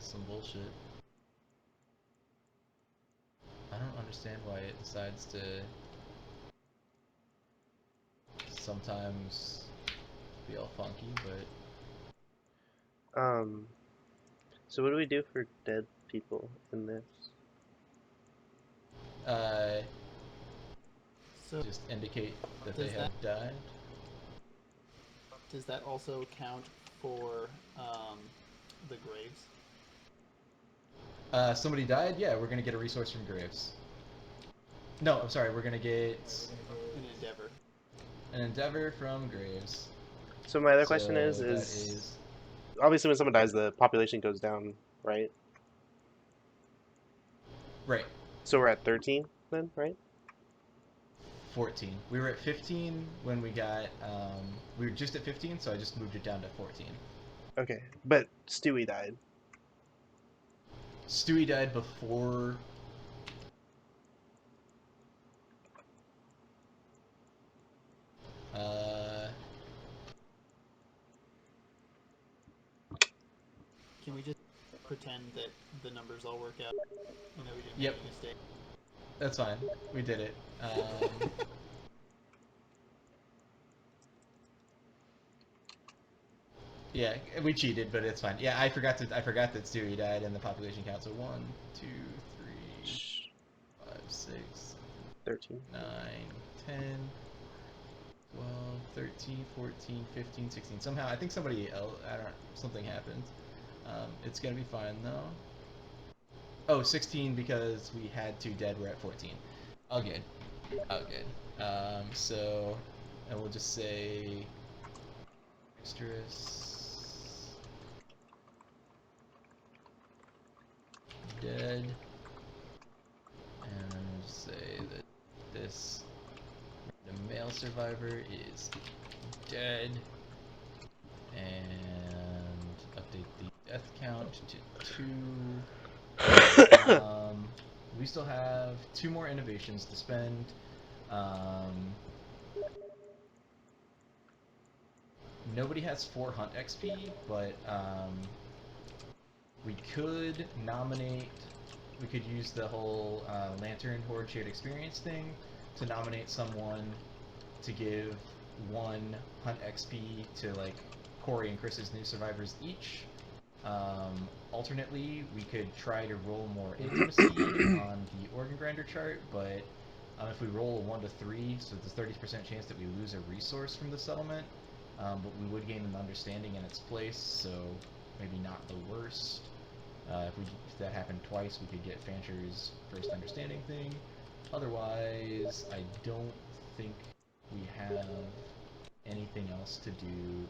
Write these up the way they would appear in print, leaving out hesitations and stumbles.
some bullshit. I don't understand why it decides to sometimes be all funky, but So what do we do for dead people in this? uh, So just indicate that they does have that died. does that also count for the graves? Somebody died? Yeah, we're gonna get a resource from Graves. No, I'm sorry, we're gonna get An endeavor. an endeavor from Graves. So my other question So that is is obviously when someone dies, the population goes down, right? right. So we're at 13 then, right? 14. We were at 15 when we got. We were just at 15, so I just moved it down to 14. Okay, but Stewie died. Stewie died before. Uh, Can we just pretend that the numbers all work out and that we didn't make yep, any mistakes? that's fine. We did it. Yeah, we cheated, but it's fine. Yeah, I forgot that Stewie died in the population count. So 1, 2, 3, Shh, 5, 6, 13. 9, 10, 12, 13, 14, 15, 16. Somehow, I think somebody else, I don't know, something happened. It's gonna be fine though. Oh, 16 because we had 2 dead, we're at 14. All good. All good. So, and we'll just say extras dead, and we'll just say that this the male survivor is dead, and update the death count to 2. We still have 2 more innovations to spend. Nobody has 4 hunt XP, but we could nominate. We could use the whole Lantern Horde shared experience thing to nominate someone to give 1 hunt XP to like Corey and Chris's new survivors each. Alternately, we could try to roll more intimacy on the organ grinder chart, but if we roll a 1 to 3, so there's 30% chance that we lose a resource from the settlement, but we would gain an understanding in its place, so maybe not the worst. If that happened twice, we could get Fancher's first understanding thing. Otherwise, I don't think we have anything else to do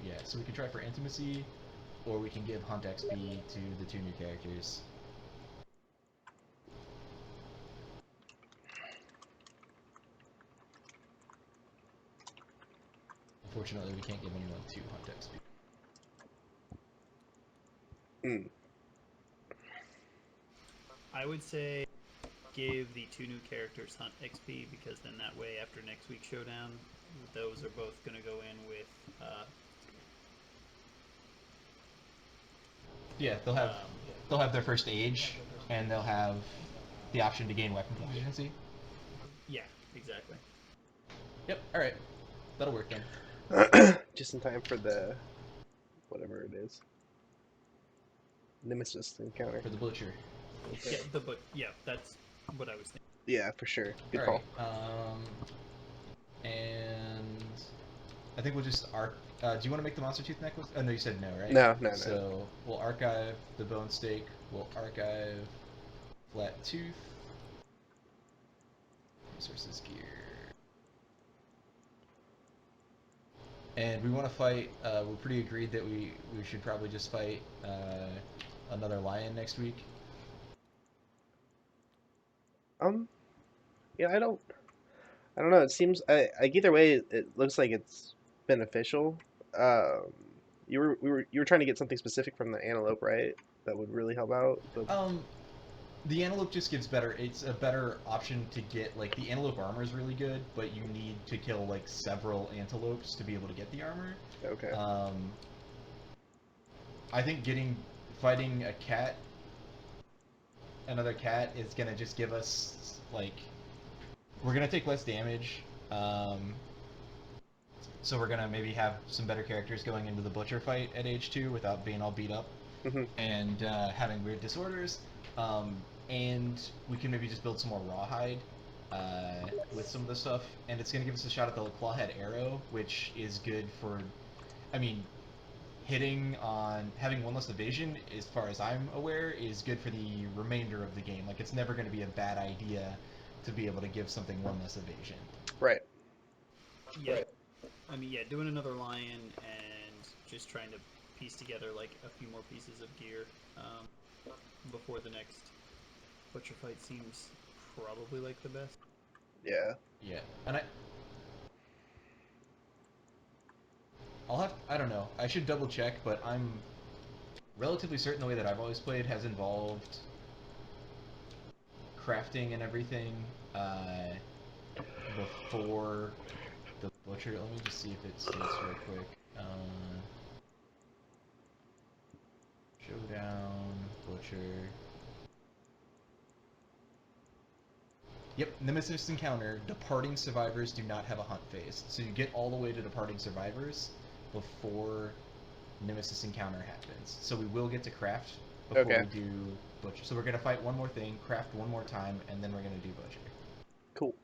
yet. So we can try for intimacy, or we can give Hunt XP to the 2 new characters. Unfortunately, we can't give anyone 2 Hunt XP. Mm. I would say give the 2 new characters Hunt XP because then that way after next week's showdown, those are both going to go in with. Yeah, they'll have their first age, and they'll have the option to gain weapon proficiency. Yeah, exactly. Yep. All right, that'll work then. Just in time for the whatever it is. Nemesis encounter. For the butcher. Yeah, yeah, that's what I was thinking. Yeah, for sure. Good All call. right. And I think we'll just do you want to make the monster tooth necklace? Oh no, you said no, right? No, no, no. So we'll archive the bone steak. We'll archive flat tooth. Resources gear. And we want to fight. We're pretty agreed that we should probably just fight another lion next week. Um, yeah, I don't know. It seems, like either way, it looks like it's beneficial. Um, you were trying to get something specific from the antelope, right? That would really help out. Um, the antelope just gives better. It's a better option to get. Like the antelope armor is really good, but you need to kill like several antelopes to be able to get the armor. Okay. I think fighting a cat another cat is gonna just give us like we're gonna take less damage. So we're gonna maybe have some better characters going into the butcher fight at age 2 without being all beat up Hmm. and having weird disorders. And we can maybe just build some more rawhide with some of the stuff, and it's gonna give us a shot at the clawhead arrow, which is good for, I mean, hitting on having one less evasion, as far as I'm aware, is good for the remainder of the game. Like it's never going to be a bad idea to be able to give something one less evasion. Right. Yeah. I mean, yeah, doing another lion and just trying to piece together like a few more pieces of gear before the next butcher fight seems probably like the best. Yeah. Yeah, and I don't know. I should double check, but I'm relatively certain the way that I've always played has involved crafting and everything before the butcher. Let me just see if it states real quick. Showdown, butcher. Yep, Nemesis encounter. Departing survivors do not have a hunt phase, so you get all the way to departing survivors before Nemesis encounter happens. So we will get to craft before Okay. we do butcher. So we're gonna fight one more thing, craft one more time, and then we're gonna do butcher. Cool.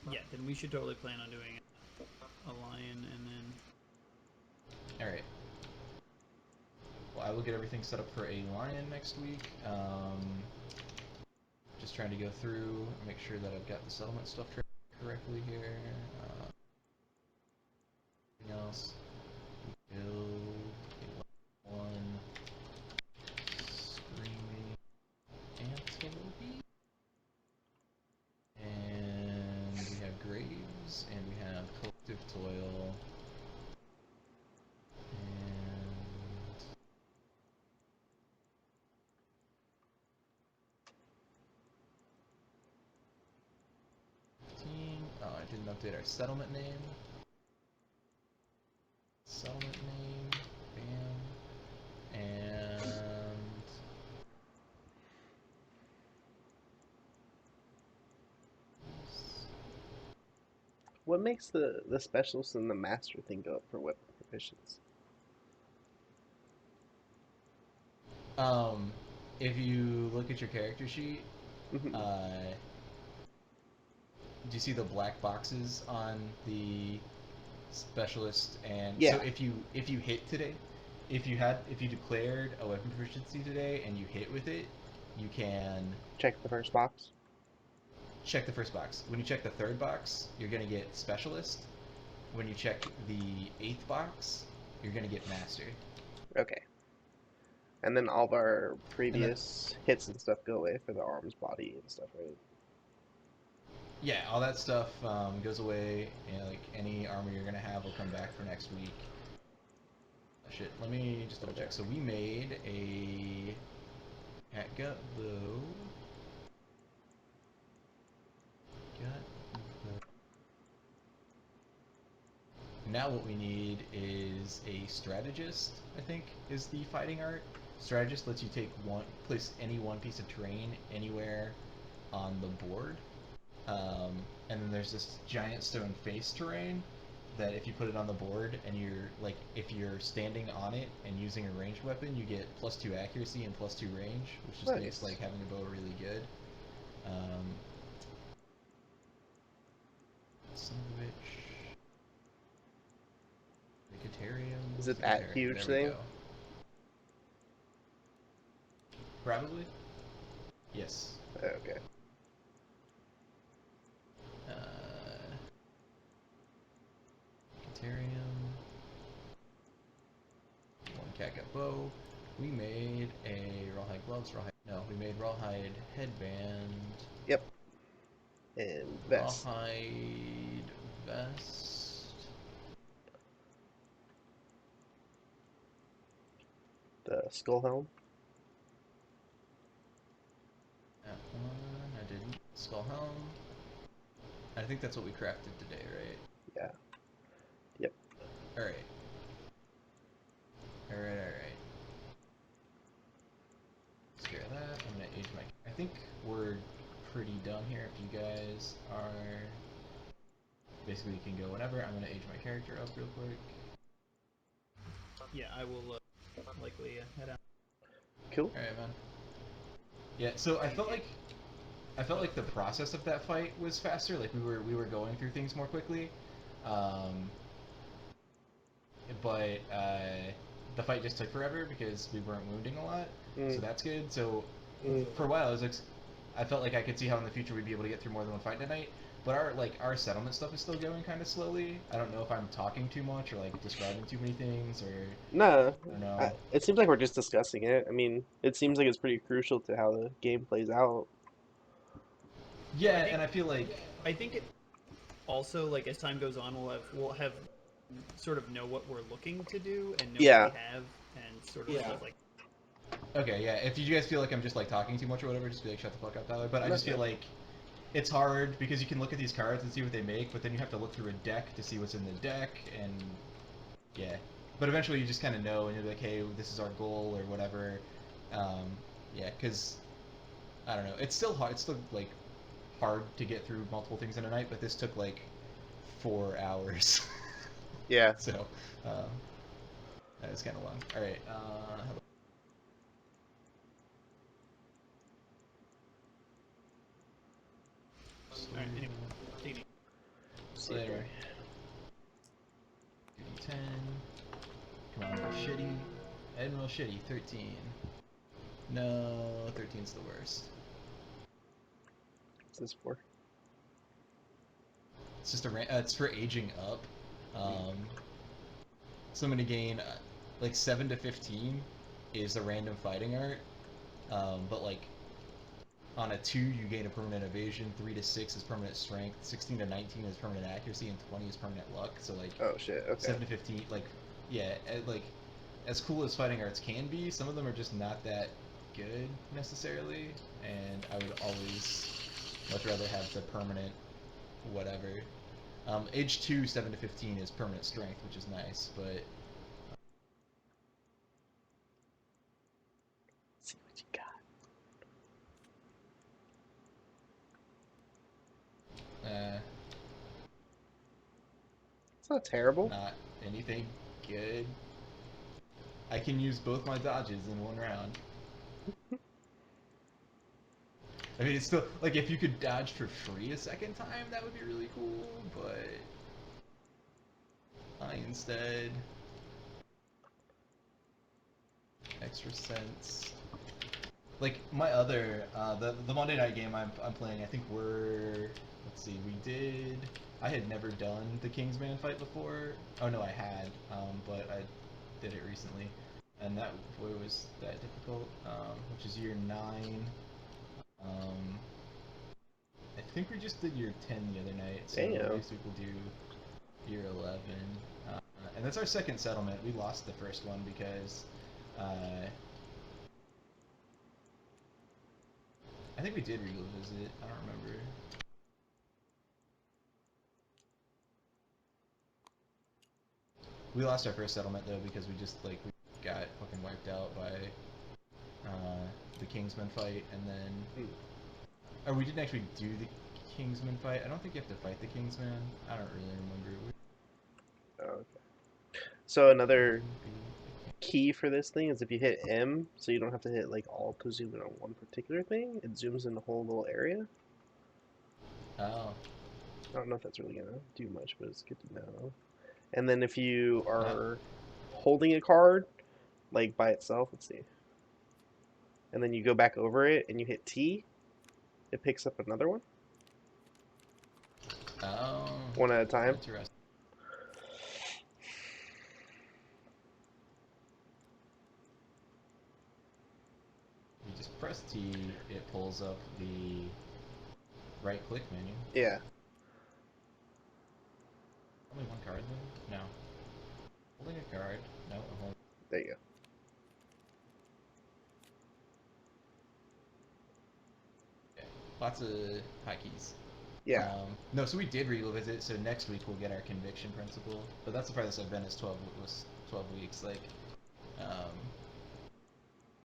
Yeah, then we should totally plan on doing a lion and then. All right. Well, I will get everything set up for a lion next week. Just trying to go through, make sure that I've got the settlement stuff correctly here. Anything else? Build one screaming antelope. And we have graves, and we have collective toil. And oh, I didn't update our settlement name. Settlement name, bam, and What makes the specialist and the master thing go up for weapon proficiency? if you look at your character sheet, Mhm. do you see the black boxes on the specialist? And Yeah. so if you hit today, if you declared a weapon proficiency today and you hit with it, you can Check the first box. check the first box. When you check the third box, you're gonna get specialist. When you check the 8th box, you're gonna get master. Okay. And then all of our And then previous hits and stuff go away for the arms, body, and stuff, right? yeah, all that stuff goes away. You know, like any armor you're gonna have will come back for next week. Shit, let me just double check. So we made a catgut bow. Now what we need is a strategist, I think, is the fighting art. Strategist lets you place any one piece of terrain anywhere on the board. And then there's this giant stone face terrain that if you put it on the board and if you're standing on it and using a ranged weapon, you get +2 accuracy and +2 range, which just makes Nice. like having a bow really good. Some of which Vegetarium. Is it that huge There we thing? go. Probably. Yes. Okay. Vegetarium. One catgut bow. We made a rawhide gloves. We made rawhide headband. Yep. And vest. Rawhide vest. The skull helm. That one I didn't. Skull helm. I think that's what we crafted today, right? Yeah. Yep. Alright. Alright. Let's think we're pretty done here. If you guys are, basically you can go whenever. I'm gonna age my character up real quick. Yeah, I will likely head out. Cool. All right, man. Yeah. So I felt like the process of that fight was faster. Like we were going through things more quickly. But the fight just took forever because we weren't wounding a lot, so Mm. that's good. So Mm. for a while, I felt like I could see how in the future we'd be able to get through more than one fight tonight. But our settlement stuff is still going kind of slowly. I don't know if I'm talking too much or like describing too many things or No, I don't know. it seems like we're just discussing it. I mean, it seems like it's pretty crucial to how the game plays out. Yeah, and I feel like I think it also, like, as time goes on, we'll have sort of know what we're looking to do and know Yeah. what we have and sort of Yeah. stuff like. okay, yeah. If you guys feel like I'm just like talking too much or whatever, just be like shut the fuck up, Tyler. But I No, just feel yeah. like it's hard because you can look at these cards and see what they make, but then you have to look through a deck to see what's in the deck, and yeah. But eventually you just kind of know, and you're like, hey, this is our goal or whatever. Yeah, because I don't know. It's still hard. It's still like hard to get through multiple things in a night, but this took like 4 hours. Yeah. So that was kind of long. All right. How about All right, anyway, take it See later. there. 10. Come on, shitty. Admiral Shitty, 13. No, 13's the worst. What's this for? It's just it's for aging up. So I'm gonna gain like 7 to 15 is a random fighting art, but like on a 2 you gain a permanent evasion, 3 to 6 is permanent strength, 16 to 19 is permanent accuracy, and 20 is permanent luck. So like Oh shit. Okay. 7 to 15, like yeah, like as cool as fighting arts can be, some of them are just not that good necessarily, and I would always much rather have the permanent whatever. Age 2, 7 to 15 is permanent strength, which is nice, but See what you got. It's not terrible. not anything good. I can use both my dodges in one round. I mean, it's still like if you could dodge for free a second time, that would be really cool. But I instead extra sense. Like my other the Monday night game I'm playing. I think let's see. I had never done the Kingsman fight before. Oh no, I had. But I did it recently, and that boy was that difficult. Which is year 9. I think we just did year 10 the other night, so Damn. next week we'll do year 11. And that's our second settlement. We lost the first one because I think we did revisit. I don't remember. We lost our first settlement though because we just like we got fucking wiped out by the Kingsman fight, and then or we didn't actually do the Kingsman fight. I don't think you have to fight the Kingsman. I don't really remember. Oh, okay. So another key for this thing is if you hit M, so you don't have to hit like alt to zoom in on one particular thing, it zooms in the whole little area. Oh. I don't know if that's really gonna do much, but it's good to know. And then if you are holding a card, like by itself, let's see. And then you go back over it and you hit T, it picks up another one, Oh. one at a time. Interesting. You just press T, it pulls up the right click menu. Yeah. Only one card though? No. Holding a card. No, I'm holding. There you go. Okay. Lots of hotkeys. Yeah. No, so we did revisit. So next week we'll get our conviction principle. But that's the farthest I've been is 12 weeks. Like,